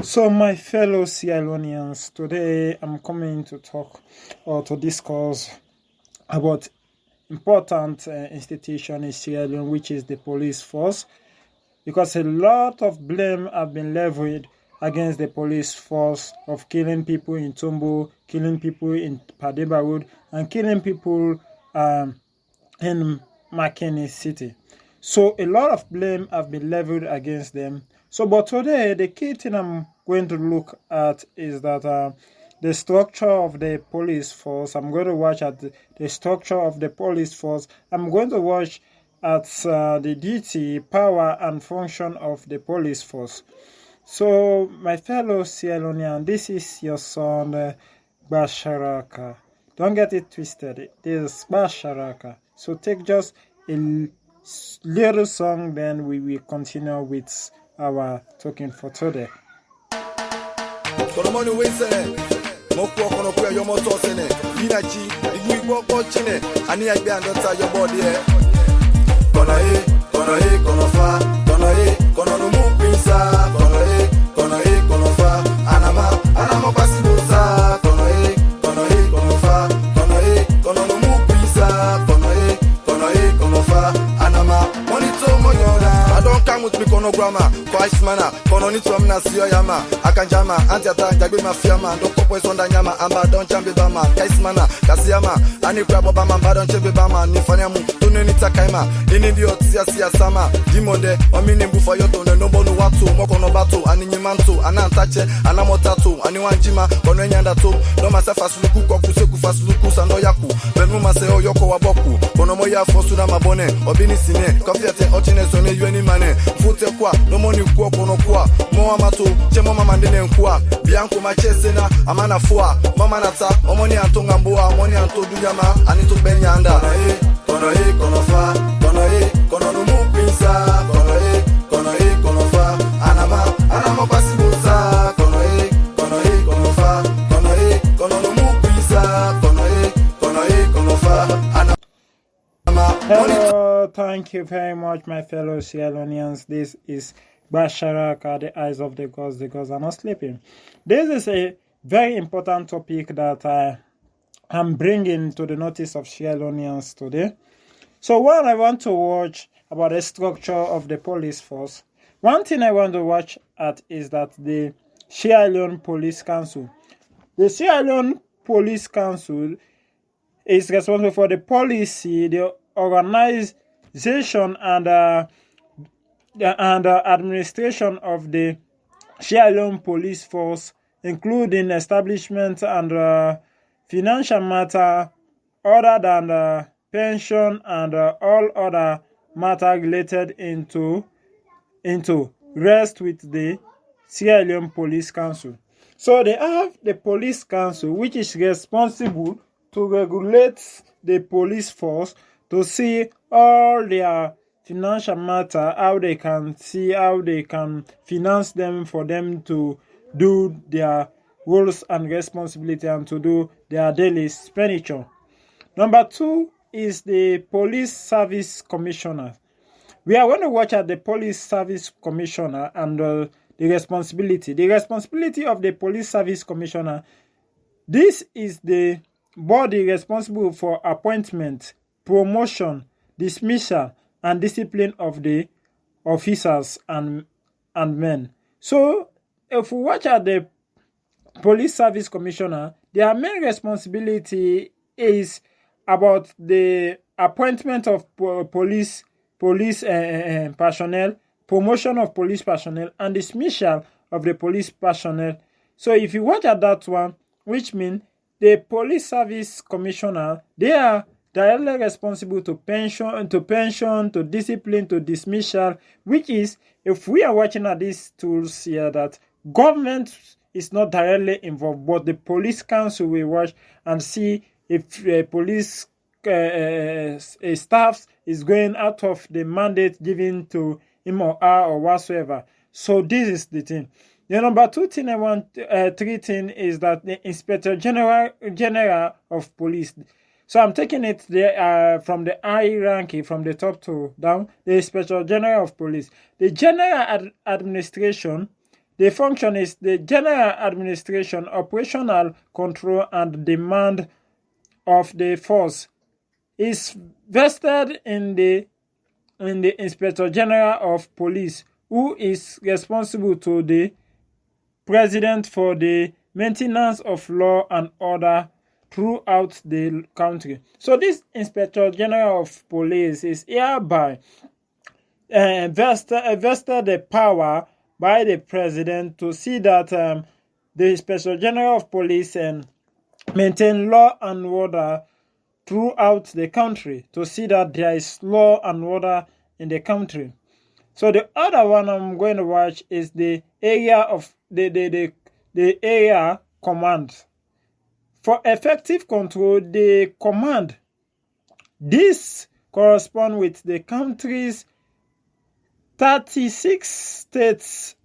So, my fellow Sierra Leoneans, today I'm coming to talk or to discuss about important institution in Sierra Leone, which is the police force, because a lot of blame have been levied against the police force of killing people in Tombo, killing people in Padeba Road, and killing people in Makeni City. So a lot of blame have been levied against them. So, but today the key thing I'm going to look at is that the structure of the police force. I'm going to watch at the structure of the police force. I'm going to watch at the duty, power, and function of the police force. So, my fellow Sierra Leonean, this is your son, BASARAKA. Don't get it twisted. This is BASARAKA. So, take just a little song, then we will continue with our talking for today. Grammar, Christ manner, Kononi to Amna Sioyama, Akanjama, Antiata, Jabima Fiama, Doko on Danyama, Amba Don Chambibama, Kaismana, Kasiama, Ani Krabobama, Badon Chebibama, Nifaniamu, Tunenita Kaima, Indio Tia Sama, Jimonde, Ominibu for Yoto, Nobono Watu, Mokono Batu, Animantu, Anantache, Anamotatu, Aniwanjima, Konanyandatu, Noma Safasuku, Kokuseku, Fasuku, Sandoyaku, Benuma Seo Yoko Waboku, Konomoya Fosuna Mabone, Obinisine, Cofiate, Ochines on Yuni Mane, Fute kwa, no money kwa kono kwa, Moa Mato, Chemo Mamandine kwa, Bianco Machesena, Amana Fua, Mama Nata, Omoni Antongambua, Moni Anto Duyama, Anito Benyanda, Konofa, Kono Mupinsa, Konofa, Anama Pasibusa, Konofa, Kono Mupinsa, Konofa, Hello, thank you very much, my fellow Sierra Leoneans. This is BASARAKA, the eyes of the gods are not sleeping. This is a very important topic that I'm bringing to the notice of Sierra Leoneans today. So what I want to watch about the structure of the police force, one thing I want to watch at is that the Sierra Leone Police Council. The Sierra Leone Police Council is responsible for the policy, the organization, and administration of the Sierra Leone police force, including establishment and financial matter other than pension and all other matter related into rest with the Sierra Leone Police Council. So they have the police council, which is responsible to regulate the police force, to see all their financial matter, how they can finance them for them to do their roles and responsibility and to do their daily expenditure. Number 2 is the Police Service Commissioner. We are going to watch at the Police Service Commissioner and the responsibility. The responsibility of the Police Service Commissioner, this is the body responsible for appointment, promotion, dismissal, and discipline of the officers and men. So, if we watch at the Police Service Commissioner, their main responsibility is about the appointment of police personnel, promotion of police personnel, and dismissal of the police personnel. So, if you watch at that one, which means the Police Service Commissioner, they are directly responsible to pension, to discipline, to dismissal, which is, if we are watching at these tools here, that government is not directly involved, but the police council will watch and see if police staff is going out of the mandate given to him or her or whatsoever. So this is the thing. The number 2 thing I want, 3 thing is that the Inspector General of Police. So I'm taking it there from the hierarchy, from the top to down. The Inspector General of Police, the General Administration, The function is the general administration, operational control, and demand of the force. Is vested in the Inspector General of Police, who is responsible to the President for the maintenance of law and order throughout the country. So this Inspector General of Police is hereby vested the power by the President to see that the Inspector General of Police maintain law and order throughout the country, to see that there is law and order in the country. So the other one I'm going to watch is the area of the area command. For effective control, the command, this correspond with the country's 36 states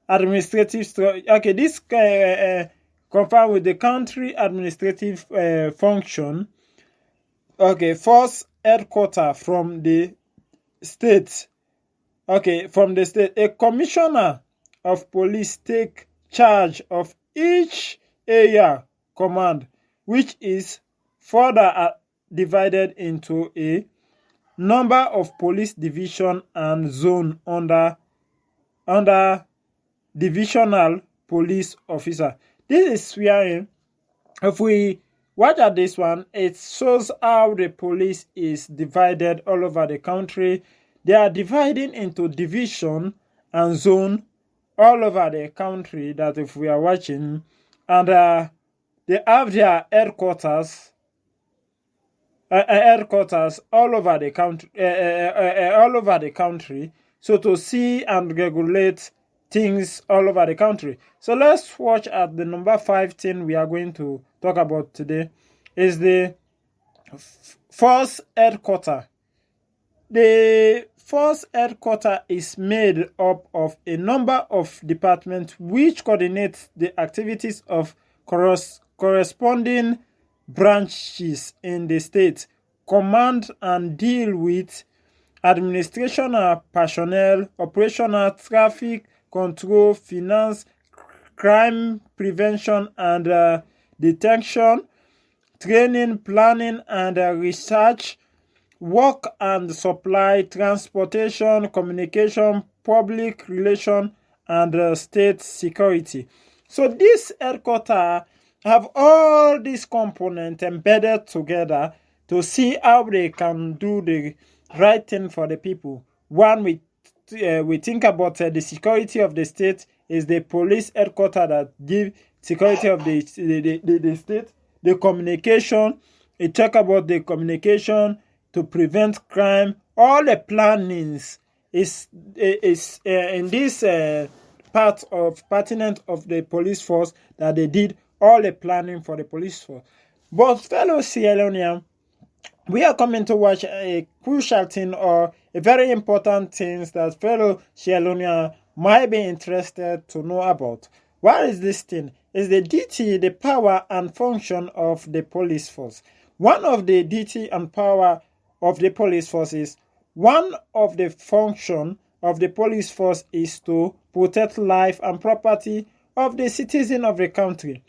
administrative structure. Okay, this confirm with the country administrative function. Okay, force headquarters from the state. Okay, from the state, a commissioner of police take charge of each area command, which is further divided into a number of police division and zone under divisional police officer. This is where, if we watch at this one, it shows how the police is divided all over the country. They are dividing into division and zone all over the country, that if we are watching, and they have their headquarters all over the country, so to see and regulate things all over the country. So let's watch at the number 5 thing we are going to talk about today is the force headquarters. The force headquarters is made up of a number of departments which coordinate the activities of corresponding branches in the state, command and deal with administrational personnel, operational, traffic control, finance, crime prevention and detection, training, planning and research, work and supply, transportation, communication, public relation, and state security. So this headquarters have all these components embedded together to see how they can do the right thing for the people. One, we think about the security of the state is the police headquarters that give security of the state. The communication, we talk about the communication to prevent crime. All the plannings is in this part of pertinent of the police force, that they did all the planning for the police force. But fellow Sierra Leoneans, we are coming to watch a crucial thing or a very important thing that fellow Sierra Leoneans might be interested to know about. What is this thing? Is the duty, the power and function of the police force. One of the duty and power of the police force is, one of the function of the police force is to protect life and property of the citizen of the country.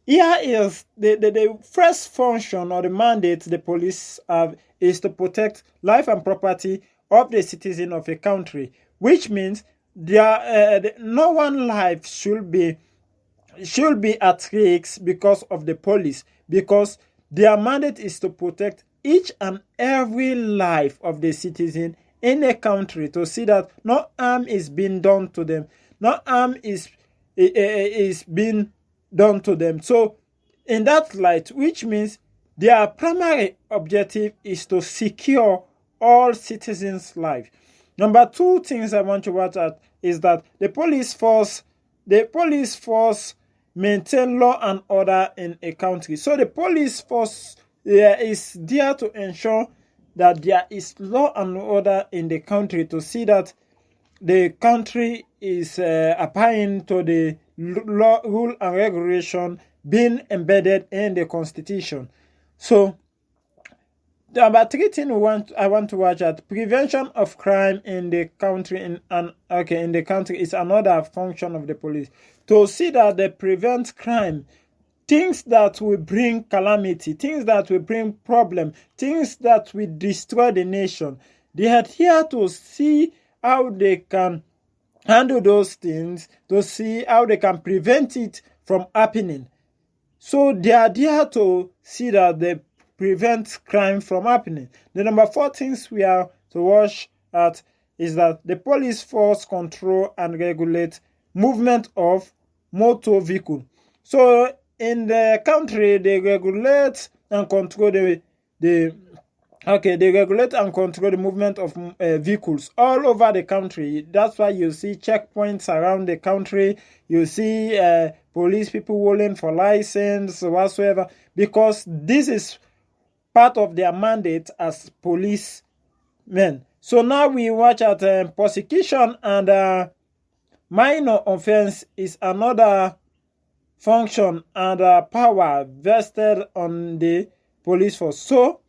Here is the first function or the mandate the police have is to protect life and property of the citizen of a country, which means no one life should be at risk because of the police, because their mandate is to protect each and every life of the citizen in a country, to see that no harm is being done to them, no harm is being done to them. So in that light, which means their primary objective is to secure all citizens' life. Number 2 things I want to watch at is that the police force maintain law and order in a country. So the police force is there to ensure that there is law and order in the country, to see that the country is abiding to the law, rule and regulation being embedded in the constitution. So Number 3 thing I want to watch at prevention of crime in the country in the country is another function of the police, to see that they prevent crime, things that will bring calamity, things that will bring problem, things that will destroy the nation. They are here to see how they can handle those things, to see how they can prevent it from happening. So they are there to see that they prevent crime from happening. The number 4 things we are to watch at is that the police force control and regulate movement of motor vehicle. So in the country, they regulate and control they regulate and control the movement of vehicles all over the country. That's why you see checkpoints around the country. You see police people rolling for license whatsoever, because this is part of their mandate as policemen. So now we watch at prosecution and minor offense is another function and power vested on the police force. So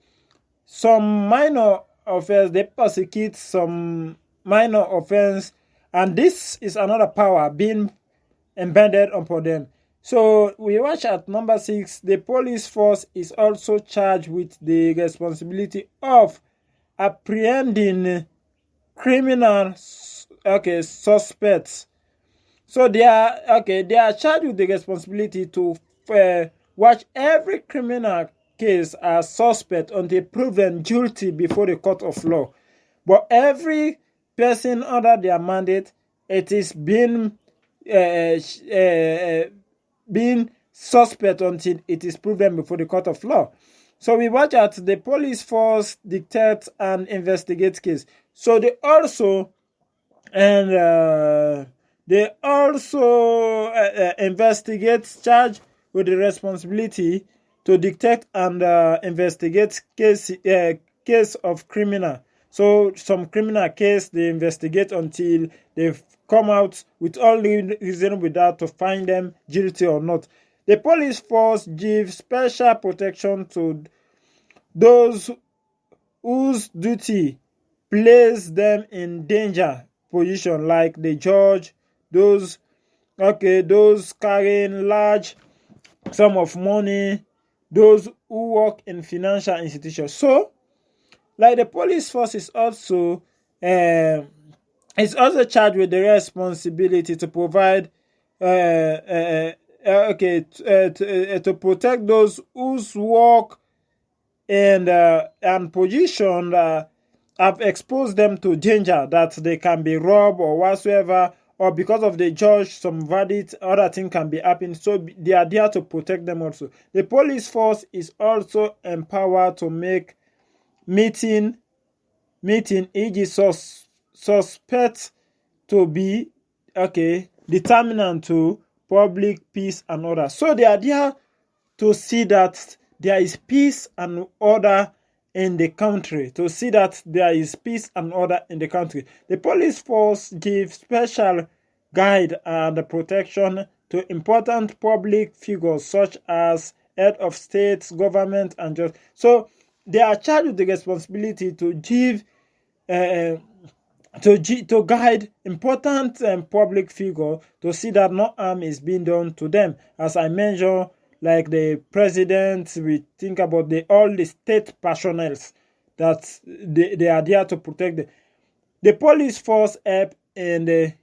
some minor offense, they prosecute some minor offense, and this is another power being embedded upon them. So we watch at number 6, the police force is also charged with the responsibility of apprehending criminal suspects. So they are charged with the responsibility to watch every criminal case as suspect until proven guilty before the court of law. But every person under their mandate, it is being suspect until it is proven before the court of law. So we watch at the police force dictate and investigate case. So they also investigate, charge with the responsibility to detect and investigate case of criminal. So some criminal case they investigate until they come out with all reason without to find them guilty or not. The police force gives special protection to those whose duty place them in danger position, like the judge, those carrying large sum of money, those who work in financial institutions. So, like the police force is also charged with the responsibility to provide to protect those whose work and position have exposed them to danger, that they can be robbed or whatsoever, or because of the judge, some verdict, other thing can be happening. So they are there to protect them also. The police force is also empowered to make meeting e.g. suspect to be determinant to public peace and order. So they are there to see that there is peace and order in the country, to see that there is peace and order in the country. The police force gives special guide and protection to important public figures such as head of states, government, and just. So they are charged with the responsibility to give to guide important public figure to see that no harm is being done to them. As I mentioned, like the president, we think about all the state personnel that they are there to protect them. The police force help in the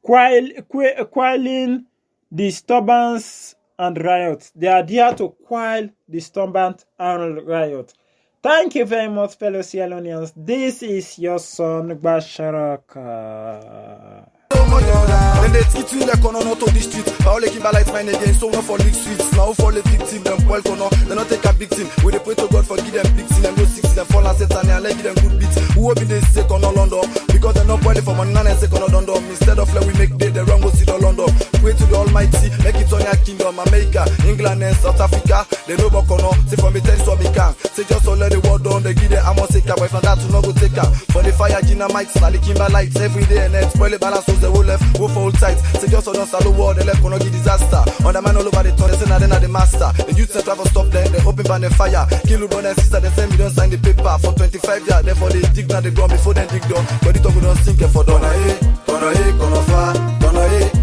quelling disturbance and riot. They are there to quell disturbance and riot. Thank you very much, fellow Sierra Leoneans. This is your son, BASARAKA. Then they teach you like on to the street. Paul Kimba lights mine again, so no for league streets. Now for the victim, them well to know. They not take a victim. We they pray to God for give them big sin and go 6 them fall and Satan and let give them good beats. Who will be the second on London? Because they're not playing for money and second on London. Instead of like we make the wrong go see the London. Pray to the Almighty, make it on your kingdom, America, England and South Africa. They know about no. Say from me tell you what we can. Say just all let the world down, they give the I must take her, but if not that, to no go take her. For the fire, dynamite, Sally Kimber lights, every day and night, spoil the balance, so the whole left, go for all tight. Say just on salo war, the left gonna give disaster. On the man all over the town, they say now the master. The youth center for stop them, they open ban the fire. Kill brother and sister, they say me don't sign the paper. For 25 years, therefore they dig now the ground before they dig down. But the talk we don't sink it for done. Gonna far, gonna